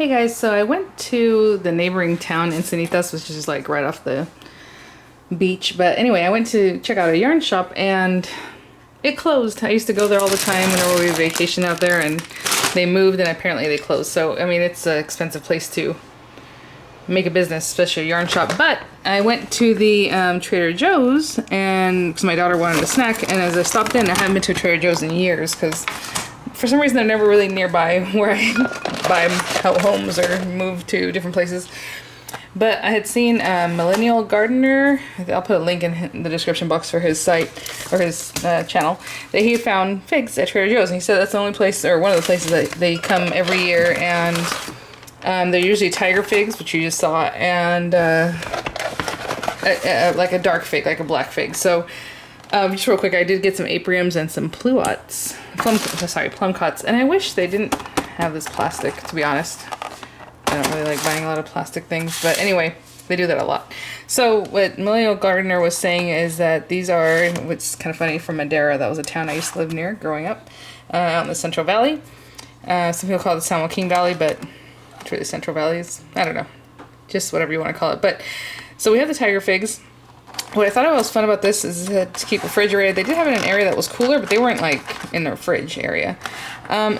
Hey guys, so I went to the neighboring town, Encinitas, which is like right off the beach. But anyway, I went to check out a yarn shop and it closed. I used to go there all the time whenever we vacation out there, and they moved and apparently they closed. So, I mean, it's an expensive place to make a business, especially a yarn shop. But I went to the Trader Joe's and because my daughter wanted a snack, and as I stopped in, I haven't been to a Trader Joe's in years because for some reason they're never really nearby where I buy homes or move to different places. But I had seen a Millennial Gardener, I'll put a link in the description box for his site, or his channel, that he found figs at Trader Joe's. And he said that's the only place, or one of the places that they come every year, and they're usually tiger figs, which you just saw, and like a dark fig, like a black fig. So just real quick, I did get some apriums and some plum cots, and I wish they didn't have this plastic, to be honest. I don't really like buying a lot of plastic things, but anyway, they do that a lot. So what Millennial Gardener was saying is that these are, which is kind of funny, from Madera. That was a town I used to live near growing up, out in the Central Valley. Some people call it the San Joaquin Valley, but it's really Central Valley is, I don't know, just whatever you want to call it. But so we have the tiger figs. What I thought was fun about this is that to keep refrigerated, they did have it in an area that was cooler, but they weren't like in the fridge area.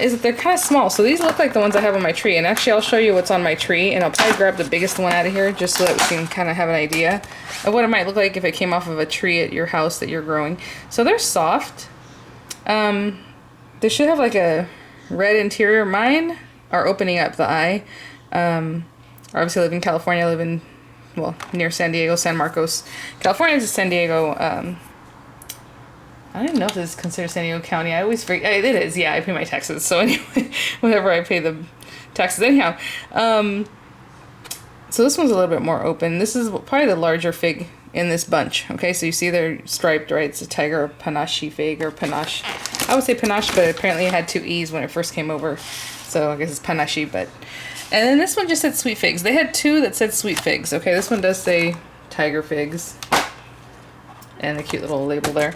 Is that they're kind of small. So these look like the ones I have on my tree. And actually I'll show you what's on my tree, and I'll probably grab the biggest one out of here just so that we can kind of have an idea of what it might look like if it came off of a tree at your house that you're growing. So they're soft. They should have like a red interior. Mine are opening up the eye. Obviously I live in California. I live in, well, near San Diego, San Marcos. California is San Diego. I don't even know if this is considered San Diego County. I always forget. It is, yeah, I pay my taxes. So anyway, whenever I pay the taxes. Anyhow, so this one's a little bit more open. This is probably the larger fig in this bunch. Okay, so you see they're striped, right? It's a tiger panache fig, or panache. I would say panache, but apparently it had two E's when it first came over. So I guess it's panache, but... And then this one just said sweet figs. They had two that said sweet figs. Okay, this one does say tiger figs. And a cute little label there.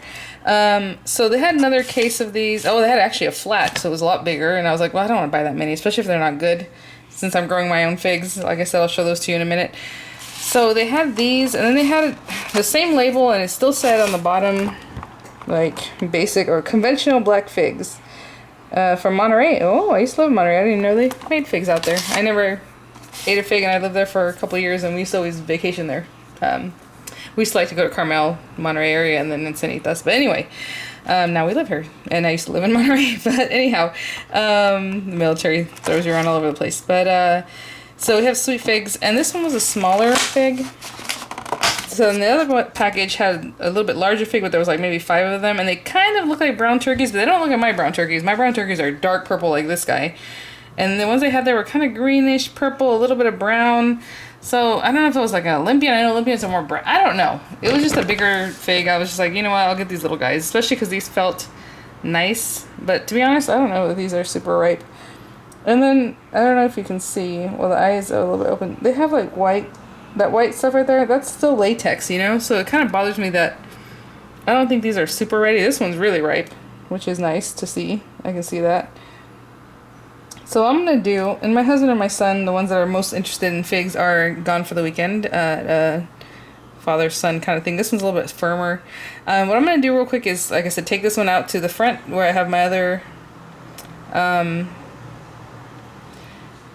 So they had another case of these. Oh, they had actually a flat, so it was a lot bigger. And I was like, well, I don't want to buy that many, especially if they're not good. Since I'm growing my own figs, like I said, I'll show those to you in a minute. So they had these, and then they had the same label, and it still said on the bottom, like, basic or conventional black figs. From Monterey. Oh, I used to live in Monterey. I didn't know they made figs out there. I never ate a fig, and I lived there for a couple of years, and we used to always vacation there. We used to like to go to Carmel, Monterey area, and then Encinitas. But anyway, now we live here, and I used to live in Monterey. But anyhow, the military throws you around all over the place. But so we have sweet figs, and this one was a smaller fig. So then the other package had a little bit larger fig, but there was like maybe 5 of them, and they kind of look like brown turkeys, but they don't look like my brown turkeys. My brown turkeys are dark purple like this guy. And the ones they had there were kind of greenish purple, a little bit of brown. So I don't know if it was like an Olympian. I know Olympians are more brown. I don't know. It was just a bigger fig. I was just like, you know what, I'll get these little guys, especially because these felt nice. But to be honest, I don't know if these are super ripe. And then, I don't know if you can see, well, the eyes are a little bit open. They have like white, that white stuff right there, that's still latex, you know? So it kind of bothers me that I don't think these are super ready. This one's really ripe, which is nice to see. I can see that. So I'm going to do, and my husband and my son, the ones that are most interested in figs, are gone for the weekend. Father-son kind of thing. This one's a little bit firmer. What I'm going to do real quick is, like I said, take this one out to the front where I have my other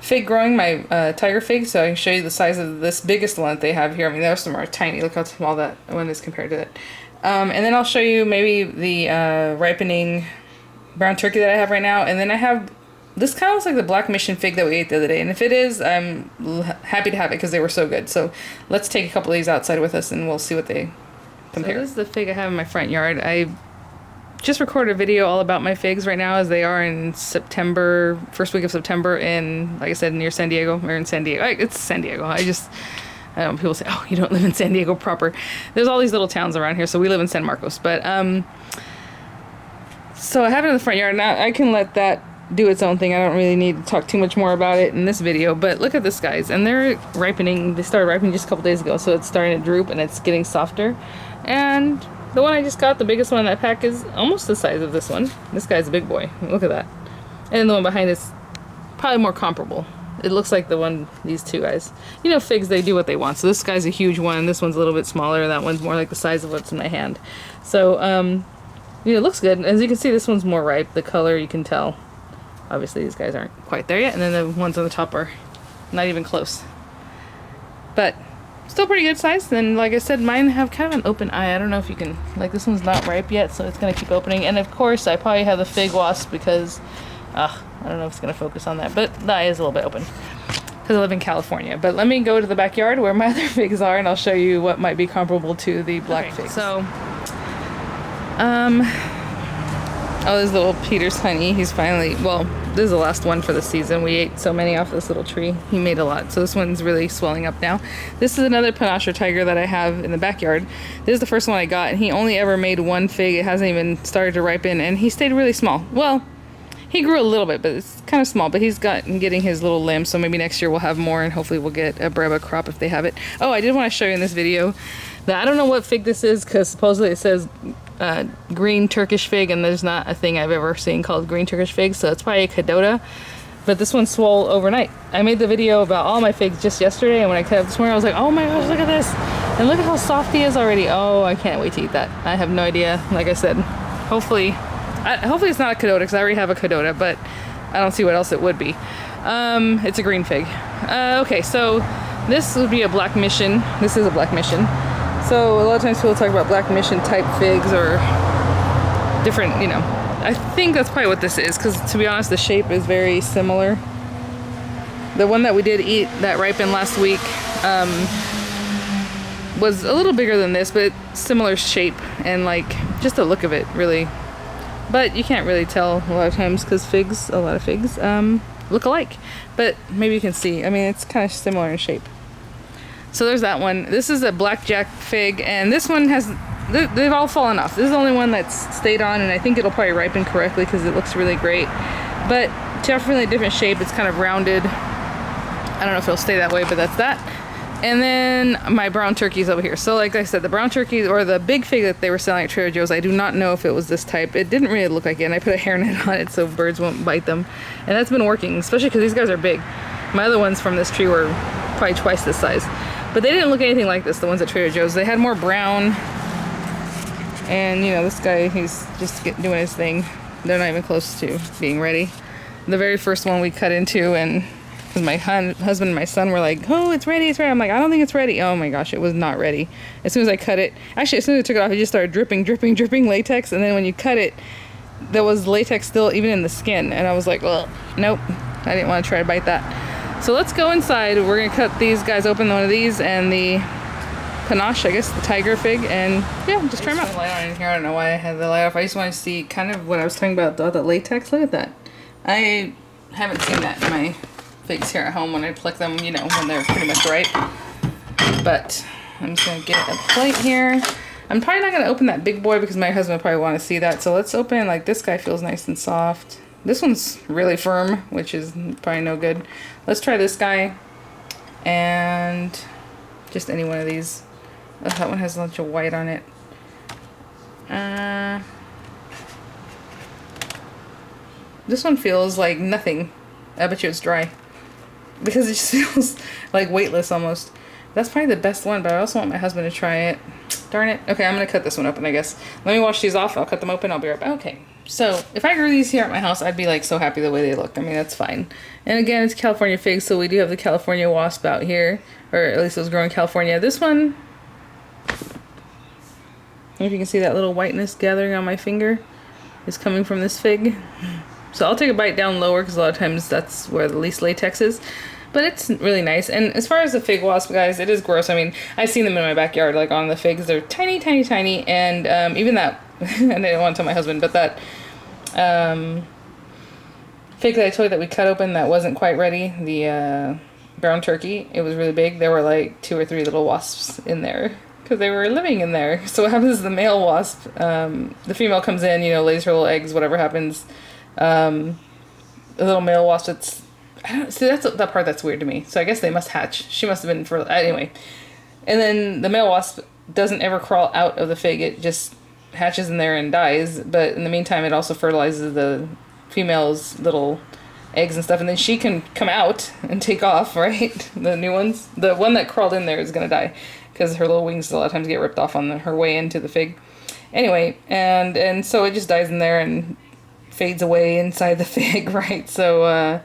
fig growing, my tiger fig, so I can show you the size of this biggest one that they have here. I mean, the rest of them are tiny. Look how small that one is compared to it. And then I'll show you maybe the ripening brown turkey that I have right now. And then I have, this kind of looks like the black mission fig that we ate the other day. And if it is, I'm happy to have it because they were so good. So let's take a couple of these outside with us and we'll see what they compare. So this is the fig I have in my front yard. I just recorded a video all about my figs right now as they are in September, first week of September in, like I said, near San Diego, or in San Diego. It's San Diego. I don't know, people say, oh, you don't live in San Diego proper. There's all these little towns around here, so we live in San Marcos. But, so I have it in the front yard. Now I can let that do its own thing. I don't really need to talk too much more about it in this video, but look at this, guys. And they're ripening. They started ripening just a couple days ago, so it's starting to droop and it's getting softer. And the one I just got, the biggest one in that pack, is almost the size of this one. This guy's a big boy. Look at that. And the one behind is probably more comparable. it looks like the one, these two guys. You know, figs, they do what they want. So this guy's a huge one. This one's a little bit smaller. That one's more like the size of what's in my hand. So, you know, it looks good. As you can see, this one's more ripe. The color, you can tell. Obviously, these guys aren't quite there yet. And then the ones on the top are not even close. But still pretty good size. And like I said, mine have kind of an open eye. I don't know if you can, like this one's not ripe yet, so it's going to keep opening. And of course, I probably have the fig wasp because, I don't know if it's going to focus on that, but the eye is a little bit open because I live in California. But let me go to the backyard where my other figs are, and I'll show you what might be comparable to the black figs. So, oh, this little Peter's honey, he's finally, well, this is the last one for the season. We ate so many off this little tree. He made a lot. So this one's really swelling up now. This is another panache or tiger that I have in the backyard. This is the first one I got, and he only ever made one fig. It hasn't even started to ripen, and he stayed really small. Well, he grew a little bit, but it's kind of small. But he's getting his little limbs, so maybe next year we'll have more, and hopefully we'll get a breva crop if they have it. Oh, I did want to show you in this video that I don't know what fig this is, because supposedly it says green Turkish fig, and there's not a thing I've ever seen called green Turkish fig, so it's probably a cadota. But this one swole overnight. I made the video about all my figs just yesterday, and when I cut up this morning, I was like, oh my gosh, look at this. And look at how soft he is already. Oh, I can't wait to eat that. I have no idea. Like I said, hopefully it's not a cadota, because I already have a cadota, but I don't see what else it would be. It's a green fig. Okay, so this would be a black mission. This is a black mission. So a lot of times people talk about black mission type figs or different, you know. I think that's probably what this is, because to be honest, the shape is very similar. The one that we did eat that ripened last week was a little bigger than this, but similar shape and like just the look of it, really. But you can't really tell a lot of times because figs, a lot of figs, look alike. But maybe you can see. I mean, it's kind of similar in shape. So there's that one. This is a blackjack fig, and this one has, they've all fallen off. This is the only one that's stayed on, and I think it'll probably ripen correctly because it looks really great. But definitely a different shape. It's kind of rounded. I don't know if it'll stay that way, but that's that. And then my brown turkeys over here. So like I said, the brown turkeys, or the big fig that they were selling at Trader Joe's, I do not know if it was this type. It didn't really look like it, and I put a hairnet on it so birds won't bite them. And that's been working, especially because these guys are big. My other ones from this tree were probably twice this size. But they didn't look anything like this, the ones at Trader Joe's. They had more brown. And, you know, this guy, he's just doing his thing. They're not even close to being ready. The very first one we cut into, and because my husband and my son were like, oh, it's ready, it's ready. I'm like, I don't think it's ready. Oh my gosh, it was not ready. As soon as I cut it, actually, as soon as I took it off, it just started dripping, dripping, dripping latex. And then when you cut it, there was latex still even in the skin. And I was like, well, nope, I didn't want to try to bite that. So let's go inside. We're gonna cut these guys open, one of these, and the panache, I guess, the tiger fig, and yeah, just try them out. Light on in here. I don't know why I had the light off. I just want to see kind of what I was talking about, the latex. Look at that. I haven't seen that in my figs here at home when I pluck them, you know, when they're pretty much ripe. But I'm just gonna get a plate here. I'm probably not gonna open that big boy because my husband probably want to see that. So let's open, like, this guy feels nice and soft. This one's really firm, which is probably no good. Let's try this guy, and just any one of these. Oh, that one has a bunch of white on it. This one feels like nothing. I bet you it's dry, because it just feels like weightless almost. That's probably the best one, but I also want my husband to try it. Darn it. Okay, I'm gonna cut this one open, I guess. Let me wash these off. I'll cut them open. I'll be right back. Okay. So if I grew these here at my house, I'd be like so happy the way they look. I mean, that's fine. And again, it's California figs, so we do have the California wasp out here, or at least it was grown in California. This one, I don't know if you can see that little whiteness gathering on my finger, is coming from this fig. So I'll take a bite down lower because a lot of times that's where the least latex is. But it's really nice. And as far as the fig wasp, guys, it is gross. I mean, I've seen them in my backyard, like on the figs. They're tiny, tiny, tiny. And even that, and I didn't want to tell my husband, but that fig that I told you that we cut open that wasn't quite ready, the brown turkey, it was really big. There were like 2 or 3 little wasps in there because they were living in there. So what happens is the male wasp, the female comes in, you know, lays her little eggs, whatever happens. The little male wasp, I don't see, that's that part that's weird to me. So I guess they must hatch. She must have been for anyway. And then the male wasp doesn't ever crawl out of the fig. It just hatches in there and dies. But in the meantime, it also fertilizes the female's little eggs and stuff, and then she can come out and take off, right? The new ones. The one that crawled in there is gonna die because her little wings a lot of times get ripped off on her way into the fig. Anyway, and so it just dies in there and fades away inside the fig, right? So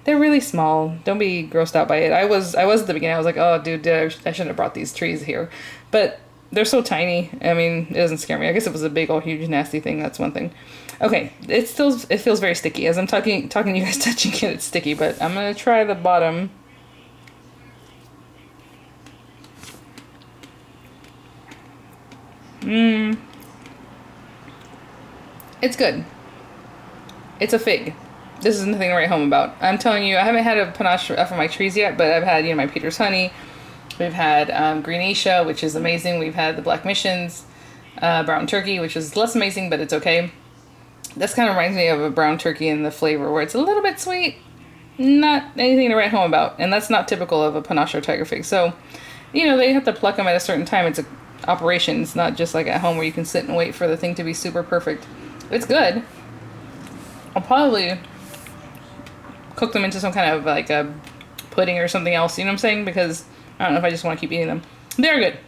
they're really small. Don't be grossed out by it. I was at the beginning. I was like, oh, dude, I shouldn't have brought these trees here, but they're so tiny. I mean, it doesn't scare me. I guess if it was a big, old, huge, nasty thing, that's one thing. Okay, it feels very sticky. As I'm talking to you guys, touching it, it's sticky. But I'm gonna try the bottom. It's good. It's a fig. This is nothing to write home about. I'm telling you, I haven't had a panache from my trees yet, but I've had, my Peter's honey. We've had green acacia, which is amazing. We've had the black missions, brown turkey, which is less amazing, but it's okay. This kind of reminds me of a brown turkey in the flavor, where it's a little bit sweet, not anything to write home about, and that's not typical of a panache or tiger fig. So, they have to pluck them at a certain time. It's an operation. It's not just like at home where you can sit and wait for the thing to be super perfect. It's good. I'll probably cook them into some kind of like a pudding or something else, you know what I'm saying? Because I don't know if I just want to keep eating them. They're good.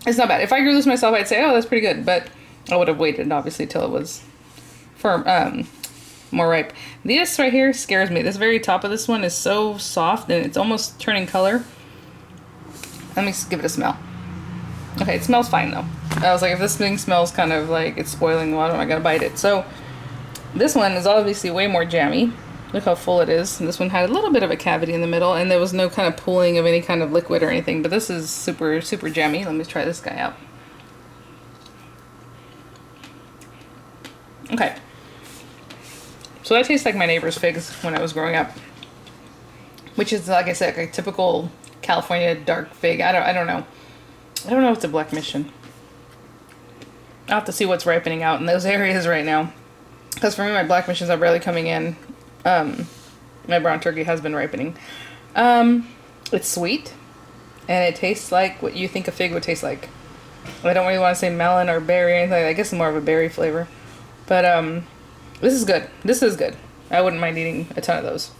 It's not bad. If I grew this myself, I'd say, oh, that's pretty good. But I would have waited, obviously, till it was firm, more ripe. This right here scares me. This very top of this one is so soft and it's almost turning color. Let me give it a smell. Okay, it smells fine though. I was like, if this thing smells kind of like it's spoiling the water, am I gonna bite it? So this one is obviously way more jammy. Look how full it is. And this one had a little bit of a cavity in the middle, and there was no kind of pooling of any kind of liquid or anything, but this is super, super jammy. Let me try this guy out. Okay. So that tastes like my neighbor's figs when I was growing up, which is, like I said, a typical California dark fig. I don't know. I don't know if it's a black mission. I'll have to see what's ripening out in those areas right now. Because for me, my black missions are barely coming in. My brown turkey has been ripening. It's sweet, and it tastes like what you think a fig would taste like. I don't really want to say melon or berry or anything. I guess it's more of a berry flavor. But this is good. This is good. I wouldn't mind eating a ton of those.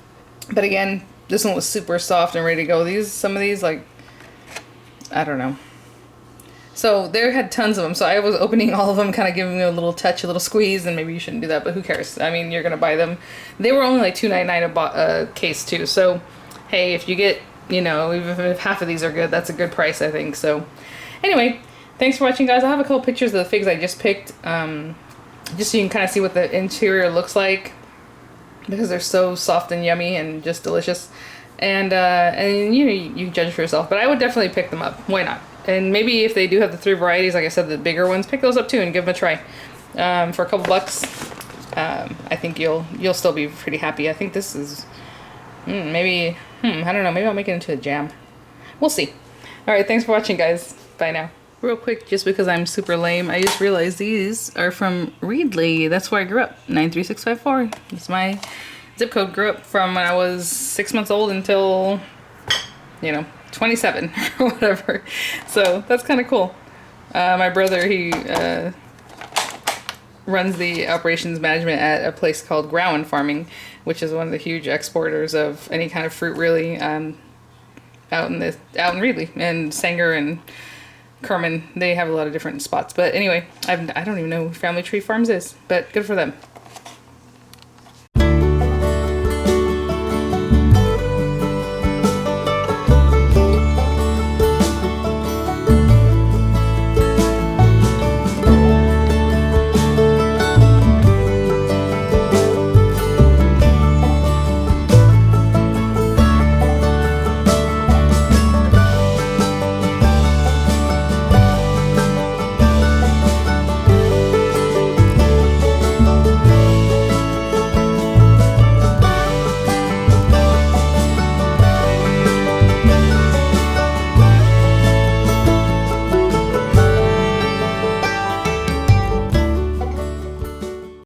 But again, this one was super soft and ready to go. Some of these, like, I don't know. So they had tons of them. So I was opening all of them, kind of giving them a little touch, a little squeeze, and maybe you shouldn't do that, but who cares? I mean, you're going to buy them. They were only like $2.99 a case too. So, hey, if you get, even if half of these are good, that's a good price, I think. So anyway, thanks for watching, guys. I have a couple pictures of the figs I just picked, just so you can kind of see what the interior looks like, because they're so soft and yummy and just delicious. And you judge for yourself, but I would definitely pick them up. Why not? And maybe if they do have the 3 varieties, like I said, the bigger ones, pick those up too and give them a try. For a couple bucks, I think you'll still be pretty happy. I think this is maybe I don't know. Maybe I'll make it into a jam. We'll see. All right, thanks for watching, guys. Bye now. Real quick, just because I'm super lame, I just realized these are from Reedley. That's where I grew up. 93654. That's my zip code. Grew up from when I was 6 months old until 27 or whatever. So that's kind of cool. My brother, he runs the operations management at a place called Gowan Farming, which is one of the huge exporters of any kind of fruit, really, out in Reedley and Sanger and Kerman. They have a lot of different spots. But anyway, I don't even know who Family Tree Farms is, but good for them.